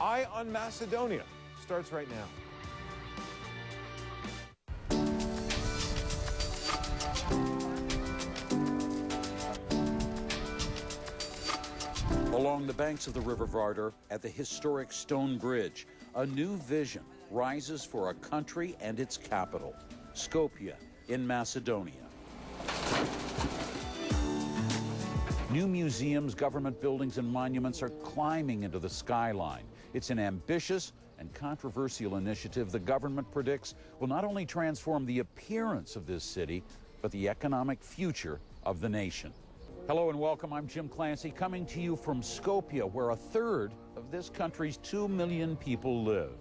Eye on Macedonia starts right now. Along the banks of the River Vardar at the historic Stone Bridge, a new vision rises for a country and its capital, Skopje in Macedonia. New museums, government buildings, and monuments are climbing into the skyline. It's an ambitious and controversial initiative the government predicts will not only transform the appearance of this city, but the economic future of the nation. Hello and welcome. I'm Jim Clancy, coming to you from Skopje, where a third of this country's 2 million people live.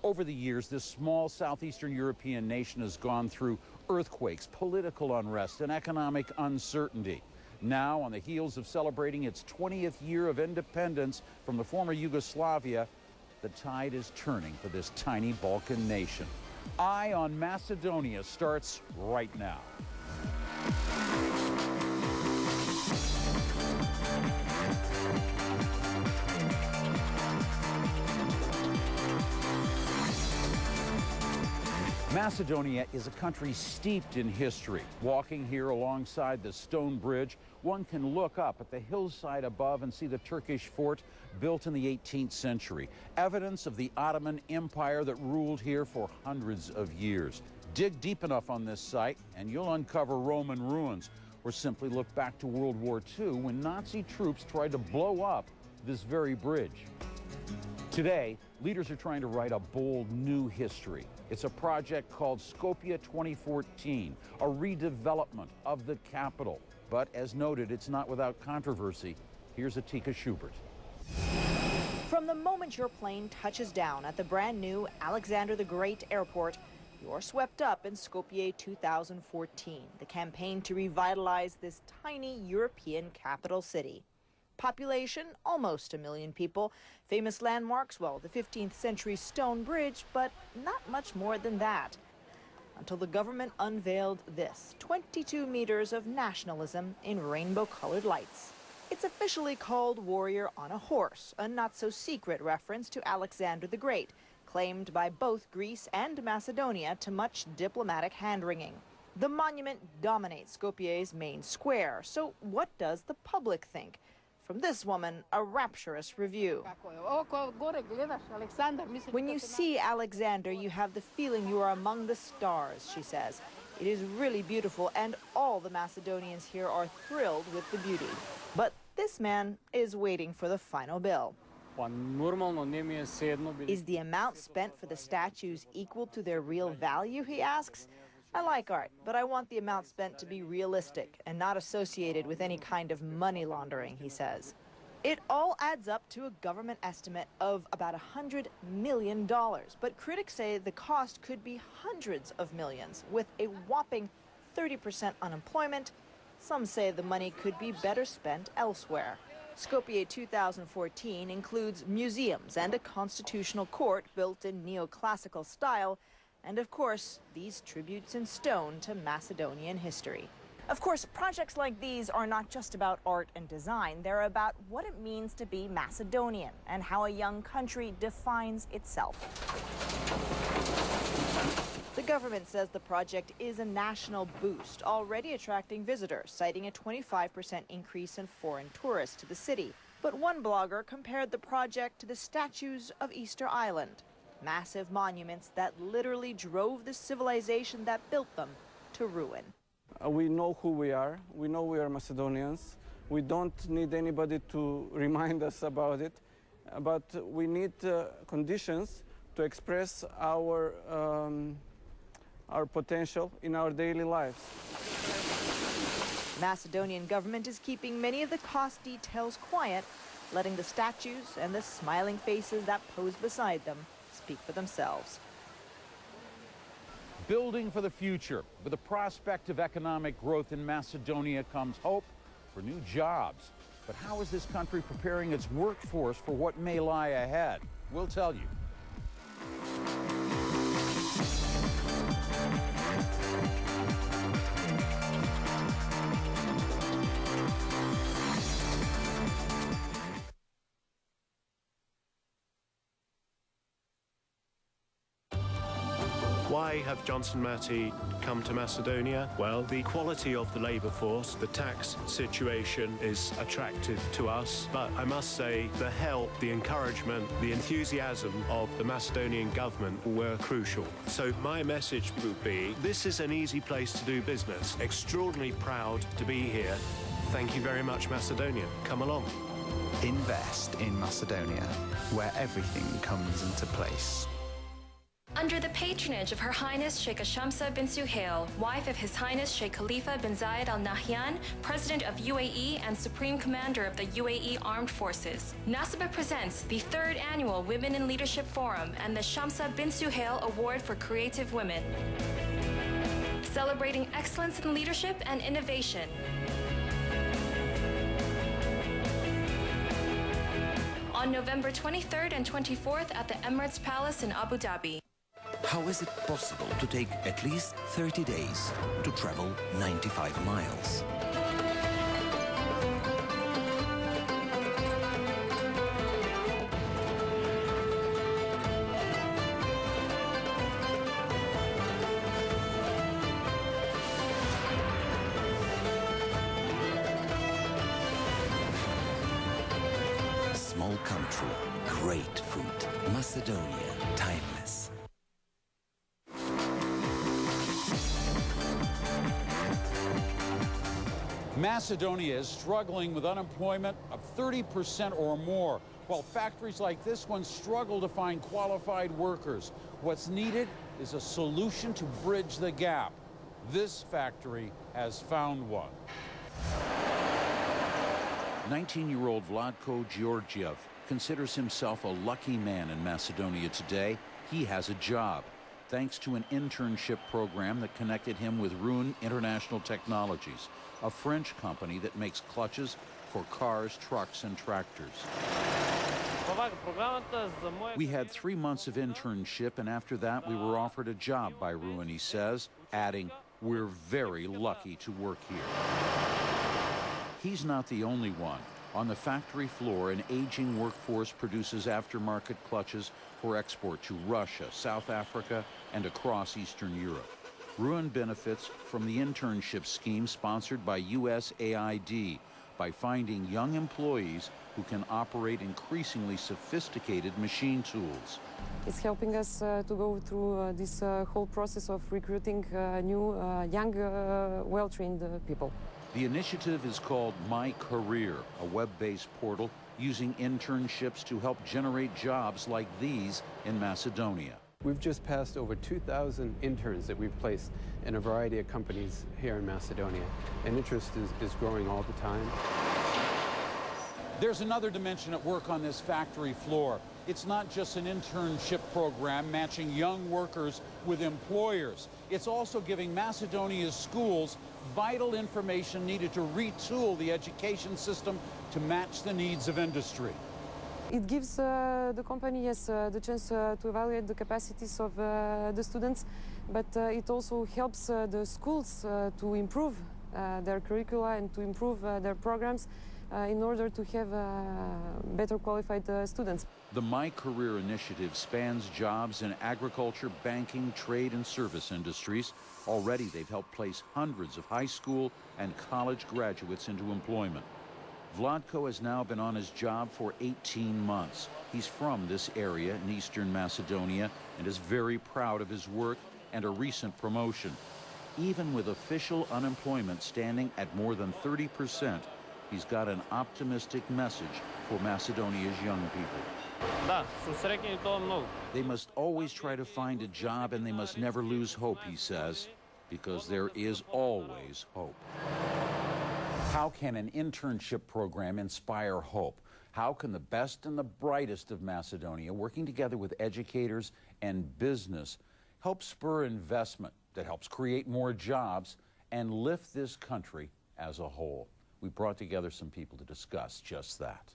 Over the years, this small southeastern European nation has gone through earthquakes, political unrest, and economic uncertainty. Now, on the heels of celebrating its 20th year of independence from the former Yugoslavia, the tide is turning for this tiny Balkan nation. Eye on Macedonia starts right now. Macedonia is a country steeped in history. Walking here alongside the Stone Bridge, one can look up at the hillside above and see the Turkish fort built in the 18th century, evidence of the Ottoman Empire that ruled here for hundreds of years. Dig deep enough on this site and you'll uncover Roman ruins, or simply look back to World War II when Nazi troops tried to blow up this very bridge. Today, leaders are trying to write a bold new history. It's a project called Skopje 2014, a redevelopment of the capital. But as noted, it's not without controversy. Here's Atika Schubert. From the moment your plane touches down at the brand new Alexander the Great Airport, you're swept up in Skopje 2014, the campaign to revitalize this tiny European capital city. Population, almost 1 million people. Famous landmarks, well, the 15th century Stone Bridge, but not much more than that. Until the government unveiled this, 22 meters of nationalism in rainbow-colored lights. It's officially called Warrior on a Horse, a not-so-secret reference to Alexander the Great, claimed by both Greece and Macedonia to much diplomatic hand-wringing. The monument dominates Skopje's main square, so what does the public think? From this woman, a rapturous review. When you see Alexander, you have the feeling you are among the stars, she says. It is really beautiful, and all the Macedonians here are thrilled with the beauty. But this man is waiting for the final bill. Is the amount spent for the statues equal to their real value, he asks? I like art, but I want the amount spent to be realistic and not associated with any kind of money laundering, he says. It all adds up to a government estimate of about $100 million, but critics say the cost could be hundreds of millions. With a whopping 30% unemployment, some say the money could be better spent elsewhere. Skopje 2014 includes museums and a constitutional court built in neoclassical style, and of course, these tributes in stone to Macedonian history. Of course, projects like these are not just about art and design. They're about what it means to be Macedonian and how a young country defines itself. The government says the project is a national boost, already attracting visitors, citing a 25% increase in foreign tourists to the city. But one blogger compared the project to the statues of Easter Island. Massive monuments that literally drove the civilization that built them to ruin. We know who we are. We know we are Macedonians. We don't need anybody to remind us about it. But we need conditions to express our potential in our daily lives. Macedonian government is keeping many of the cost details quiet, letting the statues and the smiling faces that pose beside them speak for themselves. Building for the future. With the prospect of economic growth in Macedonia comes hope for new jobs. But how is this country preparing its workforce for what may lie ahead? We'll tell you. Why have Johnson Matthey come to Macedonia? Well, the quality of the labour force, the tax situation is attractive to us, but I must say the help, the encouragement, the enthusiasm of the Macedonian government were crucial. So my message would be, this is an easy place to do business. Extraordinarily proud to be here. Thank you very much, Macedonia. Come along. Invest in Macedonia, where everything comes into place. Under the patronage of Her Highness Sheikh Shamsa bin Suhail, wife of His Highness Sheikh Khalifa bin Zayed Al Nahyan, President of UAE and Supreme Commander of the UAE Armed Forces, NASABA presents the 3rd Annual Women in Leadership Forum and the Shamsa bin Suhail Award for Creative Women, celebrating excellence in leadership and innovation. On November 23rd and 24th at the Emirates Palace in Abu Dhabi. How is it possible to take at least 30 days to travel 95 miles? Small country, great food. Macedonia, timeless. Macedonia is struggling with unemployment of 30% or more, while factories like this one struggle to find qualified workers. What's needed is a solution to bridge the gap. This factory has found one. 19-year-old Vlatko Georgiev considers himself a lucky man in Macedonia today. He has a job, thanks to an internship program that connected him with Ruin International Technologies, a French company that makes clutches for cars, trucks, and tractors. We had 3 months of internship, and after that we were offered a job by Ruin, he says, adding, "We're very lucky to work here." He's not the only one. On the factory floor, an aging workforce produces aftermarket clutches for export to Russia, South Africa, and across Eastern Europe. Ruin benefits from the internship scheme sponsored by USAID by finding young employees who can operate increasingly sophisticated machine tools. It's helping us to go through this whole process of recruiting new, young, well-trained people. The initiative is called My Career, a web-based portal using internships to help generate jobs like these in Macedonia. We've just passed over 2,000 interns that we've placed in a variety of companies here in Macedonia, and interest is growing all the time. There's another dimension at work on this factory floor. It's not just an internship program matching young workers with employers. It's also giving Macedonia's schools vital information needed to retool the education system to match the needs of industry. It gives the company the chance to evaluate the capacities of the students, but it also helps the schools to improve their curricula and to improve their programs in order to have better qualified students. The My Career initiative spans jobs in agriculture, banking, trade, and service industries. Already, they've helped place hundreds of high school and college graduates into employment. Vlatko has now been on his job for 18 months. He's from this area in Eastern Macedonia and is very proud of his work and a recent promotion. Even with official unemployment standing at more than 30%, he's got an optimistic message for Macedonia's young people. They must always try to find a job, and they must never lose hope, he says, because there is always hope. How can an internship program inspire hope? How can the best and the brightest of Macedonia, working together with educators and business, help spur investment that helps create more jobs and lift this country as a whole? We brought together some people to discuss just that.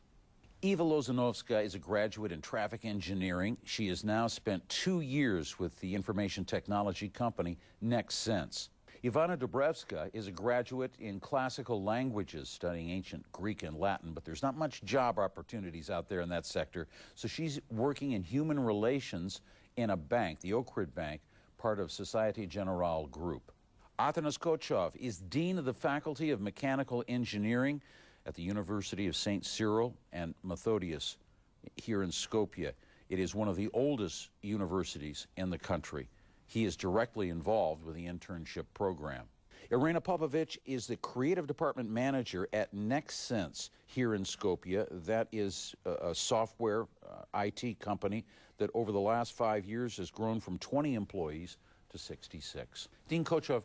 Eva Lozanovska is a graduate in traffic engineering. She has now spent 2 years with the information technology company NextSense. Ivana Dobrevska is a graduate in classical languages, studying ancient Greek and Latin, but there's not much job opportunities out there in that sector, so she's working in human relations in a bank, the Okrid Bank, part of Societe Generale Group. Atanas Kochov is Dean of the Faculty of Mechanical Engineering at the University of St. Cyril and Methodius here in Skopje. It is one of the oldest universities in the country. He is directly involved with the internship program. Irena Popovic is the creative department manager at NextSense here in Skopje. That is a software IT company that over the last 5 years has grown from 20 employees to 66. Dean Kochov,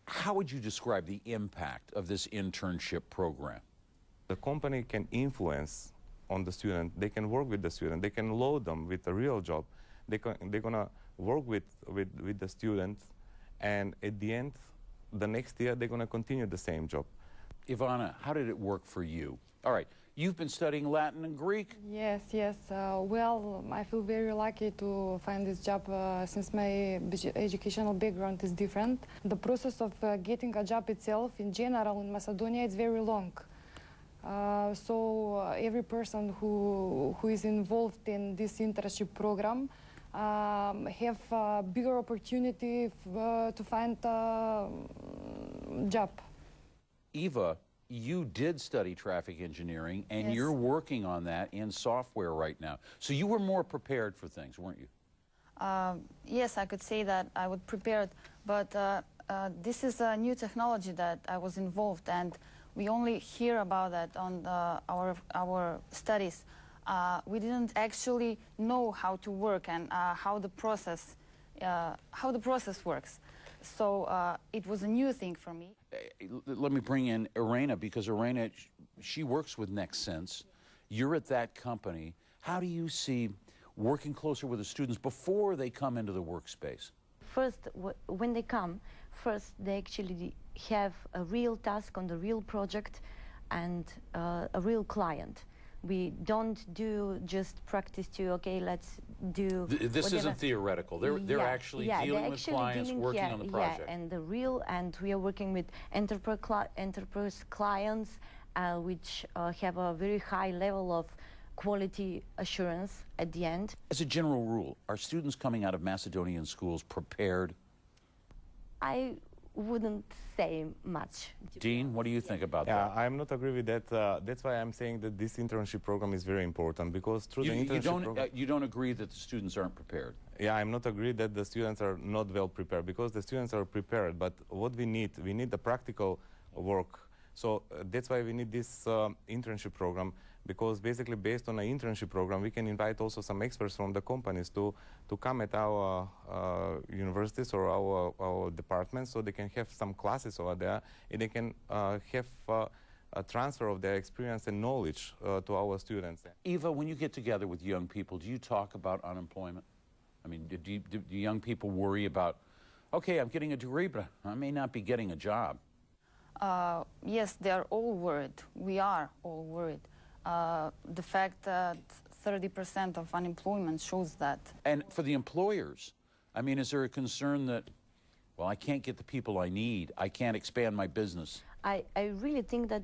how would you describe the impact of this internship program? The company can influence on the student. They can work with the student. They can load them with a real job. They're going to work with the students, and at the end, the next year, they're going to continue the same job. Ivana, how did it work for you? All right, you've been studying Latin and Greek? Yes. Well, I feel very lucky to find this job since my educational background is different. The process of getting a job itself, in general, in Macedonia, is very long. So every person who is involved in this internship program have a bigger opportunity to find a job. Eva, you did study traffic engineering, and Yes. you're working on that in software right now. So you were more prepared for things, weren't you? Yes, I could say that I was prepared, but this is a new technology that I was involved, and we only hear about that on our studies. We didn't actually know how to work and how the process works. So it was a new thing for me. Let me bring in Irena, because Irena, she works with NextSense. You're at that company. How do you see working closer with the students before they come into the workspace? First, when they come, first they actually have a real task on the real project and a real client. We don't do just practice to, okay, let's do This whatever. isn't theoretical. They're actually dealing with clients, working on the project. Yeah, and we are working with enterprise clients, which have a very high level of quality assurance at the end. As a general rule, are students coming out of Macedonian schools prepared? I wouldn't say much. Dean, what do you think about Yeah, that? I'm not agree with that. That's why I'm saying that this internship program is very important, because through the internship program... You don't agree that the students aren't prepared? Yeah, I'm not agree that the students are not well prepared, because the students are prepared, but what we need the practical work. So that's why we need this internship program, because basically based on an internship program, we can invite also some experts from the companies to come at our universities or our departments, so they can have some classes over there, and they can have a transfer of their experience and knowledge to our students. Eva, when you get together with young people, do you talk about unemployment? I mean, do young people worry about, okay, I'm getting a degree, but I may not be getting a job? Yes, they are all worried. We are all worried. The fact that 30% of unemployment shows that. And for the employers, I mean, is there a concern that, well, I can't get the people I need, I can't expand my business? I really think that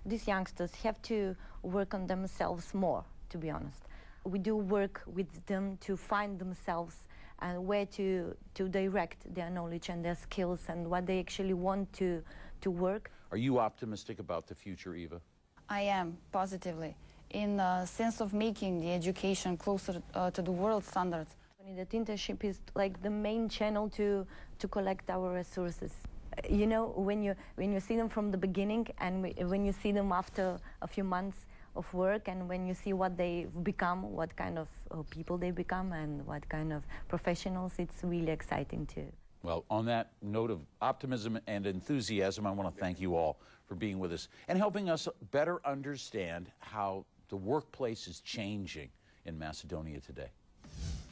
these youngsters have to work on themselves more, to be honest. We do work with them to find themselves and where to direct their knowledge and their skills and what they actually want to work. Are you optimistic about the future, Eva? I am, positively, in the sense of making the education closer to the world standards. That internship is like the main channel to collect our resources. You know, when you see them from the beginning and when you see them after a few months of work, and when you see what they've become, what kind of people they become, and what kind of professionals, it's really exciting too. Well, on that note of optimism and enthusiasm, I want to thank you all for being with us and helping us better understand how the workplace is changing in Macedonia today.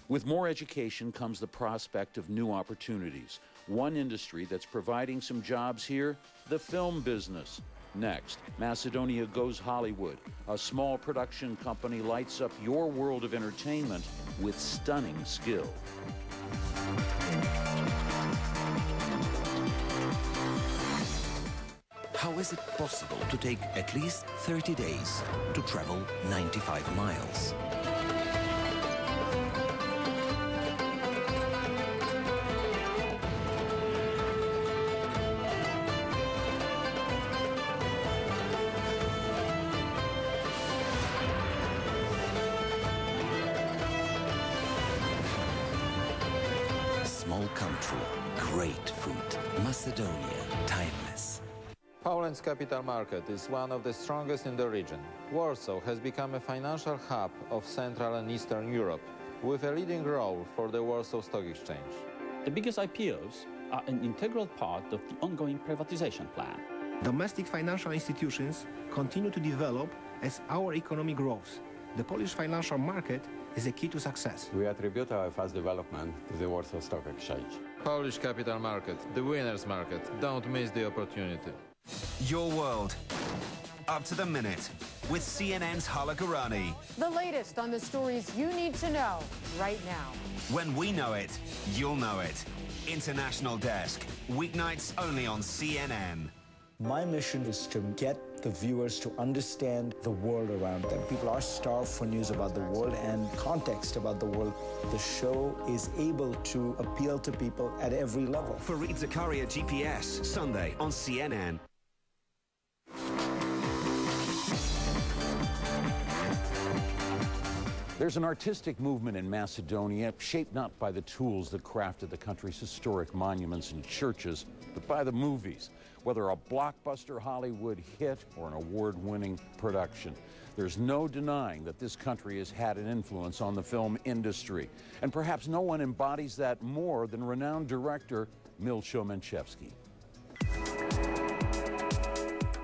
With more education comes the prospect of new opportunities. One industry that's providing some jobs here, the film business. Next, Macedonia Goes Hollywood. A small production company lights up your world of entertainment with stunning skill. How is it possible to take at least 30 days to travel 95 miles? small country, great food. Macedonia, timeless. Poland's capital market is one of the strongest in the region. Warsaw has become a financial hub of Central and Eastern Europe, with a leading role for the Warsaw Stock Exchange. The biggest IPOs are an integral part of the ongoing privatization plan. Domestic financial institutions continue to develop as our economy grows. The Polish financial market is a key to success. We attribute our fast development to the Warsaw Stock Exchange. Polish capital market, the winner's market. Don't miss the opportunity. Your world, up to the minute, with CNN's Hala Gurani. The latest on the stories you need to know right now. When we know it, you'll know it. International Desk, weeknights only on CNN. My mission is to get the viewers to understand the world around them. People are starved for news about the world and context about the world. The show is able to appeal to people at every level. Fareed Zakaria GPS, Sunday on CNN. There's an artistic movement in Macedonia shaped not by the tools that crafted the country's historic monuments and churches, but by the movies. Whether a blockbuster Hollywood hit or an award-winning production, there's no denying that this country has had an influence on the film industry. And perhaps no one embodies that more than renowned director Milcho Manchevski.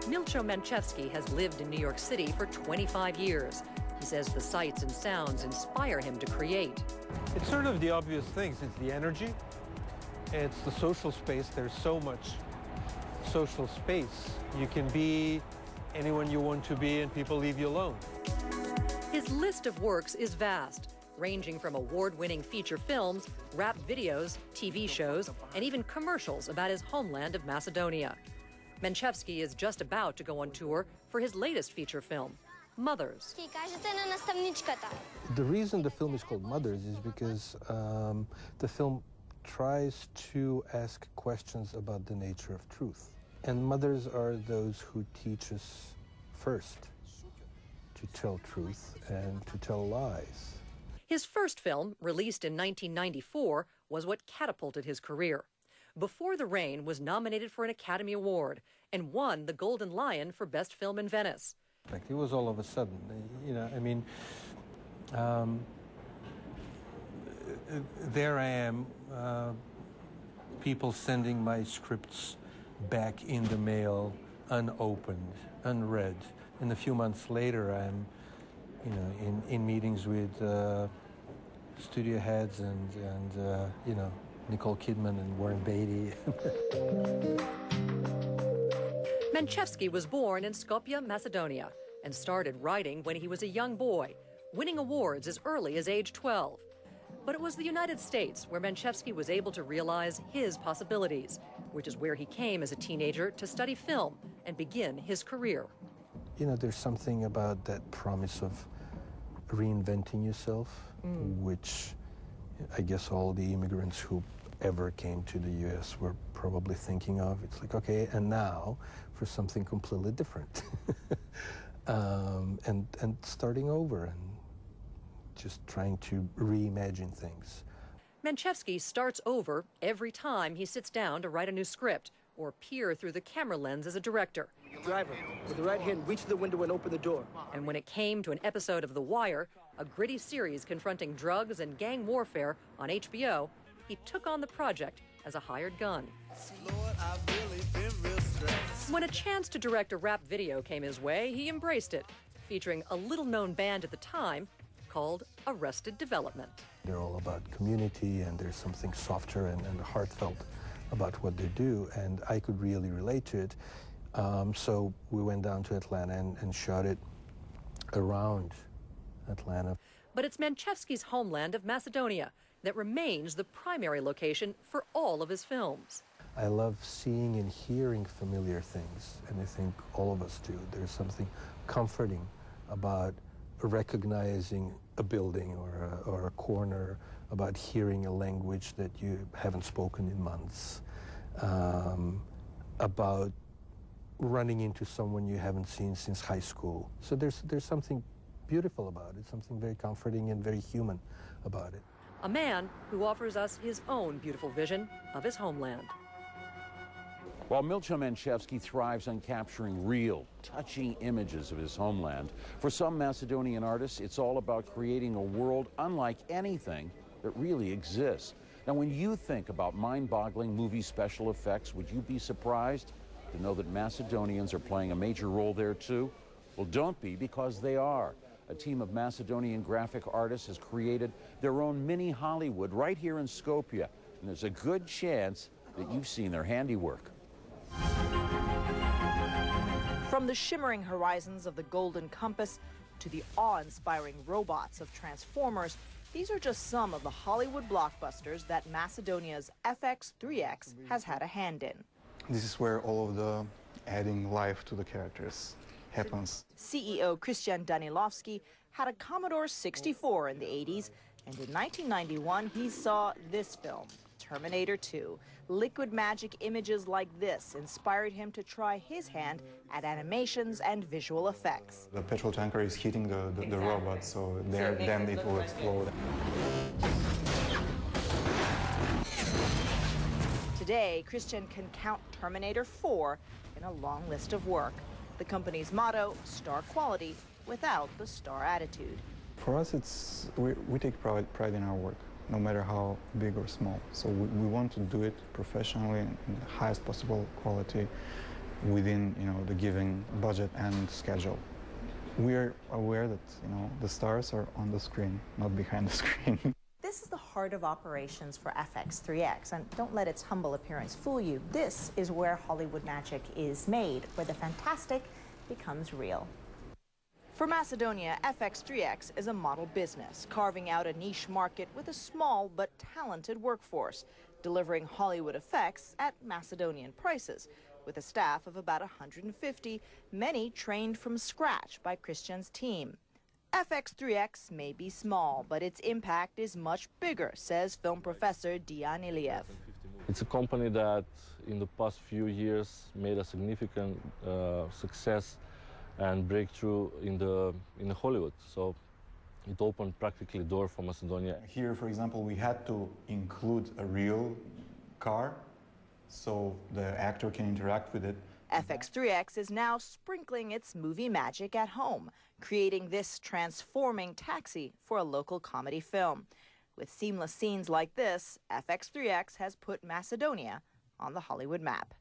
Milcho Manchevski has lived in New York City for 25 years. He says the sights and sounds inspire him to create. It's sort of the obvious things. It's the energy. It's the social space. There's so much social space. You can be anyone you want to be and people leave you alone. His list of works is vast, ranging from award-winning feature films, rap videos, TV shows, and even commercials about his homeland of Macedonia. Manchevski is just about to go on tour for his latest feature film, Mothers. The reason the film is called Mothers is because the film tries to ask questions about the nature of truth. And mothers are those who teach us first to tell truth and to tell lies. His first film, released in 1994, was what catapulted his career. Before the Rain was nominated for an Academy Award and won the Golden Lion for Best Film in Venice. Like, it was all of a sudden, you know, I mean, there I am, people sending my scripts back in the mail, unopened, unread. And a few months later, I'm, you know, in meetings with studio heads and you know, Nicole Kidman and Warren Beatty. Manchevski was born in Skopje, Macedonia, and started writing when he was a young boy, winning awards as early as age 12. But it was the United States where Manchevski was able to realize his possibilities, which is where he came as a teenager to study film and begin his career. You know, there's something about that promise of reinventing yourself, which I guess all the immigrants who ever came to the U.S. were probably thinking of. It's like, okay, and now for something completely different. And starting over and just trying to reimagine things. Manchevski starts over every time he sits down to write a new script or peer through the camera lens as a director. Driver, with the right hand, reach the window and open the door. And when it came to an episode of The Wire, a gritty series confronting drugs and gang warfare on HBO, he took on the project as a hired gun. When a chance to direct a rap video came his way, he embraced it, featuring a little-known band at the time called Arrested Development. They're all about community, and there's something softer and heartfelt about what they do, and I could really relate to it. So we went down to Atlanta and shot it around Atlanta. But it's Manchevski's homeland of Macedonia that remains the primary location for all of his films. I love seeing and hearing familiar things, and I think all of us do. There's something comforting about recognizing a building or a corner, about hearing a language that you haven't spoken in months, about running into someone you haven't seen since high school. So there's something beautiful about it, something very comforting and very human about it. a man who offers us his own beautiful vision of his homeland. While Milcha Manchevsky thrives on capturing real, touching images of his homeland, for some Macedonian artists, it's all about creating a world unlike anything that really exists. Now, when you think about mind-boggling movie special effects, would you be surprised to know that Macedonians are playing a major role there too? Well, don't be, because they are. A team of Macedonian graphic artists has created their own mini Hollywood right here in Skopje, and there's a good chance that you've seen their handiwork. From the shimmering horizons of the Golden Compass to the awe-inspiring robots of Transformers, these are just some of the Hollywood blockbusters that Macedonia's FX3X has had a hand in. This is where all of the adding life to the characters happens. CEO Christian Danilovsky had a Commodore 64 in the 80s, and in 1991 he saw this film, Terminator 2. Liquid magic images like this inspired him to try his hand at animations and visual effects. The petrol tanker is hitting the robot, so then it will explode. Today, Christian can count Terminator 4 in a long list of work. The company's motto, star quality without the star attitude. For us, we take pride in our work, no matter how big or small. So we want to do it professionally in the highest possible quality within, the given budget and schedule. We're aware that, the stars are on the screen, not behind the screen. This is the heart of operations for FX3X, and don't let its humble appearance fool you. This is where Hollywood magic is made, where the fantastic becomes real. For Macedonia, FX3X is a model business, carving out a niche market with a small but talented workforce, delivering Hollywood effects at Macedonian prices, with a staff of about 150, many trained from scratch by Christian's team. FX3X may be small, but its impact is much bigger, says film professor Dian Iliev. It's a company that in the past few years made a significant success and breakthrough in the Hollywood. So it opened practically door for Macedonia. Here, for example, we had to include a real car so the actor can interact with it. FX3X is now sprinkling its movie magic at home, creating this transforming taxi for a local comedy film. With seamless scenes like this, FX3X has put Macedonia on the Hollywood map.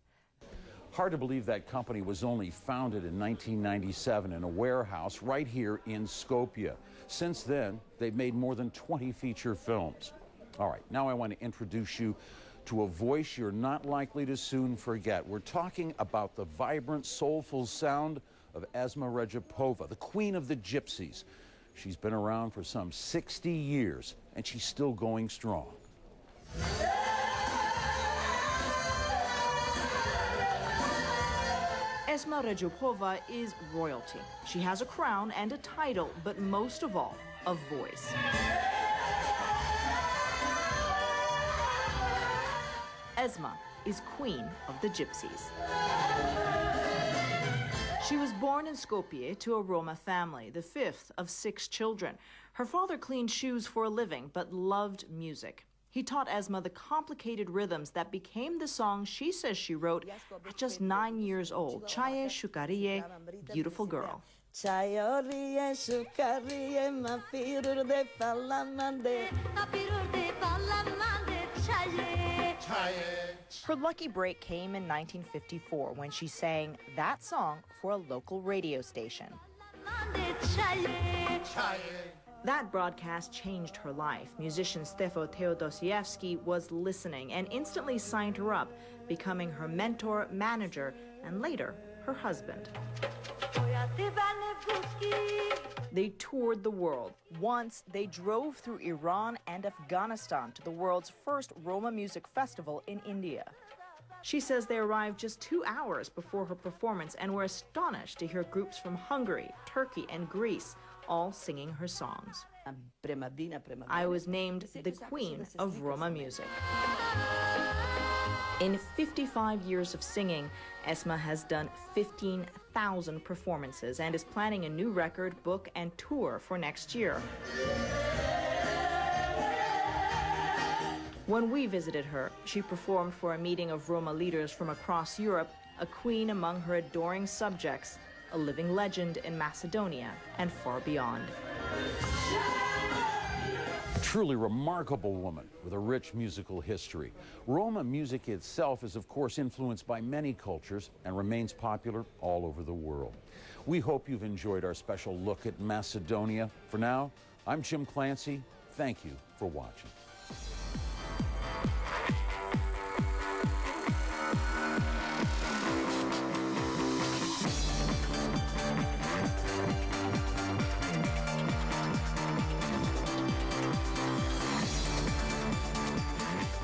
Hard to believe that company was only founded in 1997 in a warehouse right here in Skopje. Since then, they've made more than 20 feature films. All right, now I want to introduce you to a voice you're not likely to soon forget. We're talking about the vibrant, soulful sound of Esma Rajapova, the queen of the gypsies. She's been around for some 60 years, and she's still going strong. Esma Rajapova is royalty. She has a crown and a title, but most of all, a voice. Esma is queen of the gypsies. She was born in Skopje to a Roma family, the fifth of 6 children. Her father cleaned shoes for a living, but loved music. He taught Esma the complicated rhythms that became the song she says she wrote at just 9 years old, Chaye Shukariye, Beautiful Girl. Her lucky break came in 1954 when she sang that song for a local radio station. That broadcast changed her life. Musician Stefan Teodosievsky was listening and instantly signed her up, becoming her mentor, manager, and later, her husband. They toured the world. Once, they drove through Iran and Afghanistan to the world's first Roma music festival in India. She says they arrived just 2 hours before her performance and were astonished to hear groups from Hungary, Turkey, and Greece all singing her songs. I was named the Queen of Roma music. In 55 years of singing, Esma has done 15,000 performances and is planning a new record, book, and tour for next year. When we visited her, she performed for a meeting of Roma leaders from across Europe, a queen among her adoring subjects, a living legend in Macedonia and far beyond. Truly remarkable woman with a rich musical history. Roma music itself is, of course, influenced by many cultures and remains popular all over the world. We hope you've enjoyed our special look at Macedonia. For now, I'm Jim Clancy. Thank you for watching.